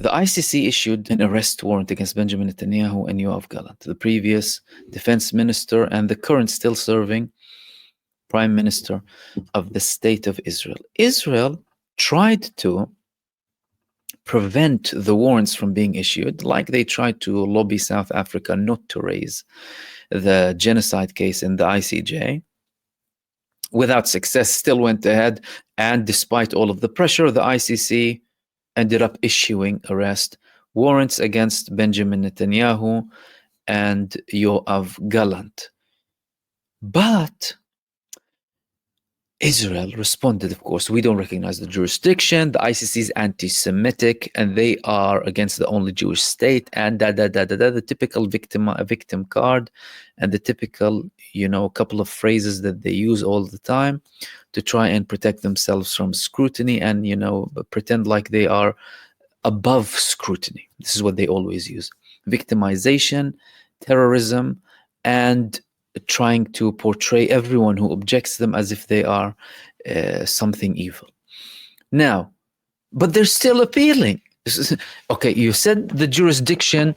the ICC issued an arrest warrant against Benjamin Netanyahu and Yoav Gallant, the previous defense minister and the current still serving prime minister of the state of Israel. Israel tried to prevent the warrants from being issued, like they tried to lobby South Africa not to raise the genocide case in the ICJ. Without success, still went ahead, and despite all of the pressure, the ICC ended up issuing arrest warrants against Benjamin Netanyahu and Yoav Gallant. But Israel responded, of course, we don't recognize the jurisdiction, the ICC is anti-Semitic, and they are against the only Jewish state, and the typical victim card, and the typical, couple of phrases that they use all the time to try and protect themselves from scrutiny and, pretend like they are above scrutiny. This is what they always use. Victimization, terrorism, and trying to portray everyone who objects to them as if they are something evil. Now, but they're still appealing. Okay, you said the jurisdiction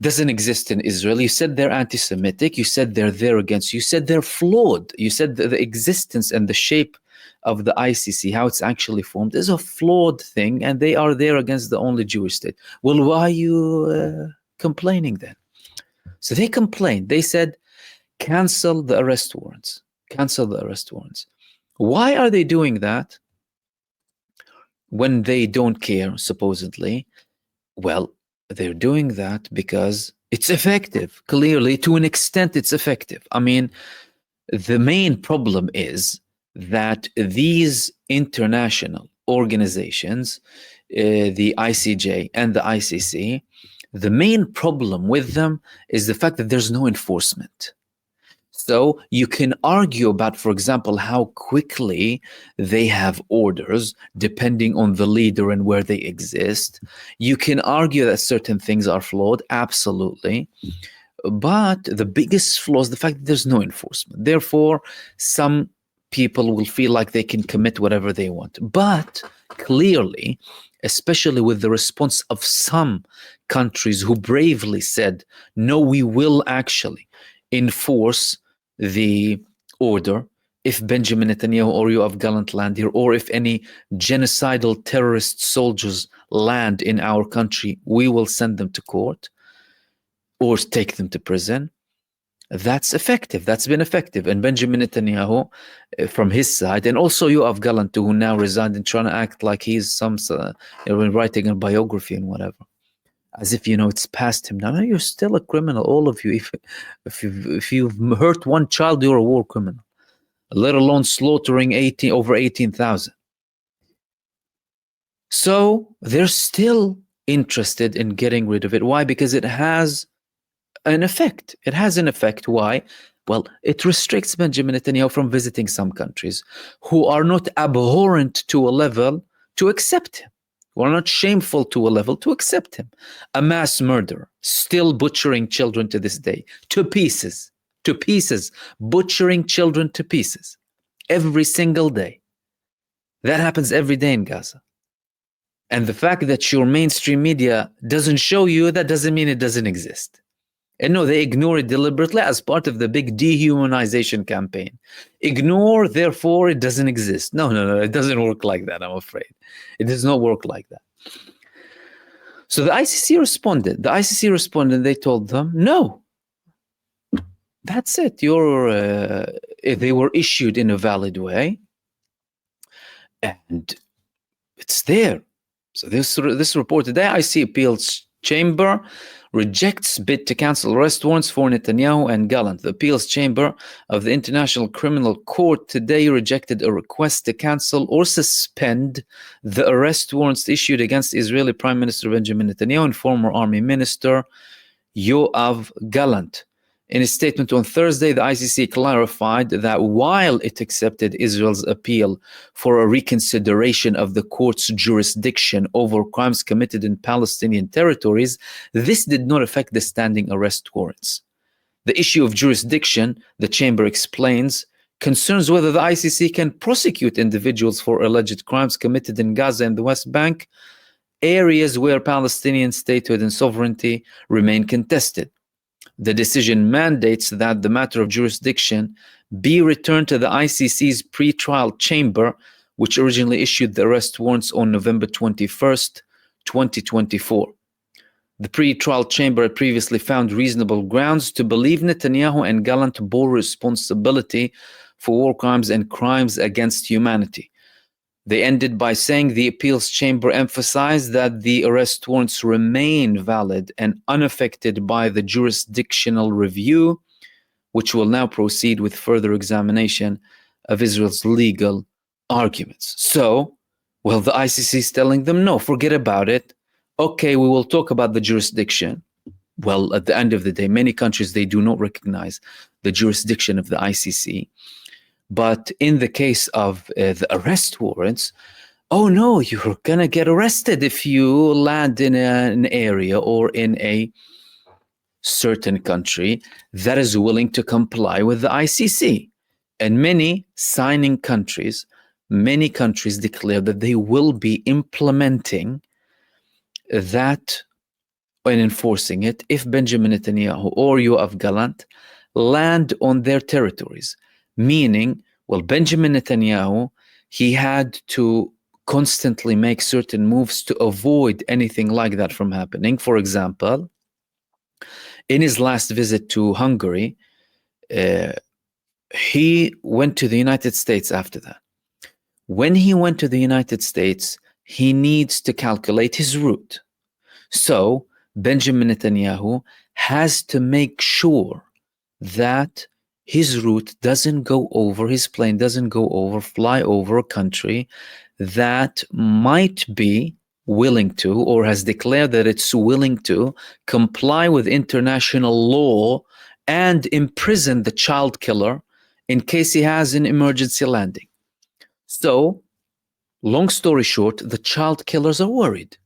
doesn't exist in Israel. You said they're anti-Semitic. You said they're there against you. You said they're flawed. You said the existence and the shape of the ICC, how it's actually formed, is a flawed thing, and they are there against the only Jewish state. Well, why are you complaining then? So they complained. They said, cancel the arrest warrants. Cancel the arrest warrants. Why are they doing that when they don't care, supposedly? Well, they're doing that because it's effective. Clearly, to an extent, it's effective. I mean, the main problem is that these international organizations, the ICJ and the ICC, the main problem with them is the fact that there's no enforcement. So you can argue about, for example, how quickly they have orders depending on the leader and where they exist. You can argue that certain things are flawed, absolutely. But the biggest flaw is the fact that there's no enforcement. Therefore, some people will feel like they can commit whatever they want. But clearly, especially with the response of some countries who bravely said, no, we will actually enforce the order if Benjamin Netanyahu or Yoav Gallant land here, or if any genocidal terrorist soldiers land in our country, we will send them to court or take them to prison. That's effective. That's been effective. And Benjamin Netanyahu, from his side, and also Yoav Gallant, who now resigned and trying to act like he's some writing a biography and whatever, as if it's past him. Now you're still a criminal, all of you. If you've hurt one child, you're a war criminal. Let alone slaughtering over 18,000. So they're still interested in getting rid of it. Why? Because it has an effect. It has an effect. Why? Well, it restricts Benjamin Netanyahu from visiting some countries who are not abhorrent to a level to accept him. Who are not shameful to a level to accept him. A mass murderer, still butchering children to this day, to pieces, butchering children to pieces, every single day. That happens every day in Gaza. And the fact that your mainstream media doesn't show you, that doesn't mean it doesn't exist. And no, they ignore it deliberately as part of the big dehumanization campaign. Ignore, therefore, it doesn't exist. No, it doesn't work like that, I'm afraid. It does not work like that. So the ICC responded. They told them, no, that's it. They were issued in a valid way, and it's there. So this report today, ICC Appeals Chamber rejects bid to cancel arrest warrants for Netanyahu and Gallant. The appeals chamber of the International Criminal Court today rejected a request to cancel or suspend the arrest warrants issued against Israeli Prime Minister Benjamin Netanyahu and former Army Minister Yoav Gallant. In a statement on Thursday, the ICC clarified that while it accepted Israel's appeal for a reconsideration of the court's jurisdiction over crimes committed in Palestinian territories, this did not affect the standing arrest warrants. The issue of jurisdiction, the chamber explains, concerns whether the ICC can prosecute individuals for alleged crimes committed in Gaza and the West Bank areas where Palestinian statehood and sovereignty remain contested. The decision mandates that the matter of jurisdiction be returned to the ICC's pre-trial chamber, which originally issued the arrest warrants on November 21st, 2024. The pre-trial chamber had previously found reasonable grounds to believe Netanyahu and Gallant bore responsibility for war crimes and crimes against humanity. They ended by saying the appeals chamber emphasized that the arrest warrants remain valid and unaffected by the jurisdictional review, which will now proceed with further examination of Israel's legal arguments. So, well, the ICC is telling them, no, forget about it. Okay, we will talk about the jurisdiction. Well, at the end of the day, many countries, they do not recognize the jurisdiction of the ICC. But in the case of the arrest warrants, oh no, you're going to get arrested if you land in an area or in a certain country that is willing to comply with the ICC. And many signing countries, many countries declare that they will be implementing that and enforcing it if Benjamin Netanyahu or Yoav Gallant land on their territories. Meaning, well, Benjamin Netanyahu, he had to constantly make certain moves to avoid anything like that from happening. For example, in his last visit to Hungary, he went to the United States after that. When he went to the United States, he needs to calculate his route. So Benjamin Netanyahu has to make sure that his route doesn't go over, his plane doesn't go over, fly over a country that might be willing to, or has declared that it's willing to, comply with international law and imprison the child killer in case he has an emergency landing. So, long story short, the child killers are worried.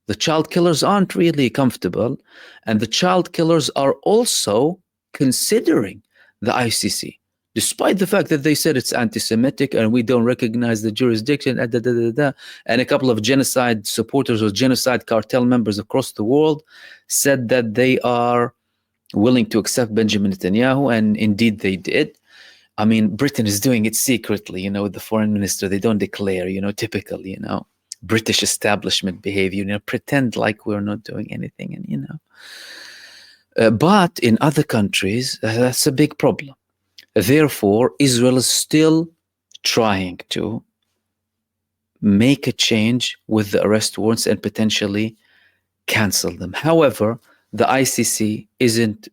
The child killers aren't really comfortable, and the child killers are also considering the ICC, despite the fact that they said it's anti-Semitic and we don't recognize the jurisdiction, and a couple of genocide supporters or genocide cartel members across the world said that they are willing to accept Benjamin Netanyahu, and indeed they did. I mean, Britain is doing it secretly, with the foreign minister. They don't declare, typical, British establishment behavior, pretend like we're not doing anything, and, but in other countries, that's a big problem. Therefore, Israel is still trying to make a change with the arrest warrants and potentially cancel them. However, the ICC isn't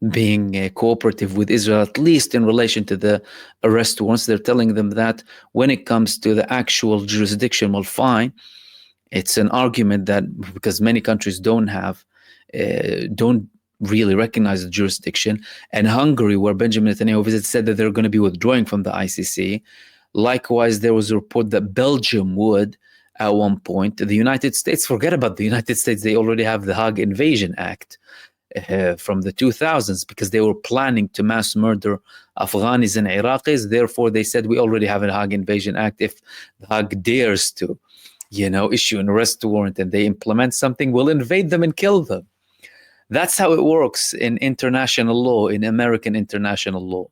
being cooperative with Israel, at least in relation to the arrest warrants. They're telling them that when it comes to the actual jurisdiction, well, fine. It's an argument that because many countries don't really recognize the jurisdiction, and Hungary, where Benjamin Netanyahu visited, said that they're going to be withdrawing from the ICC. Likewise, there was a report that Belgium would at one point. The United States, forget about the United States, they already have the Hague Invasion Act from the 2000s because they were planning to mass murder Afghanis and Iraqis. Therefore, they said we already have a Hague Invasion Act. If the Hague dares to, issue an arrest warrant and they implement something, we'll invade them and kill them. That's how it works in international law, in American international law.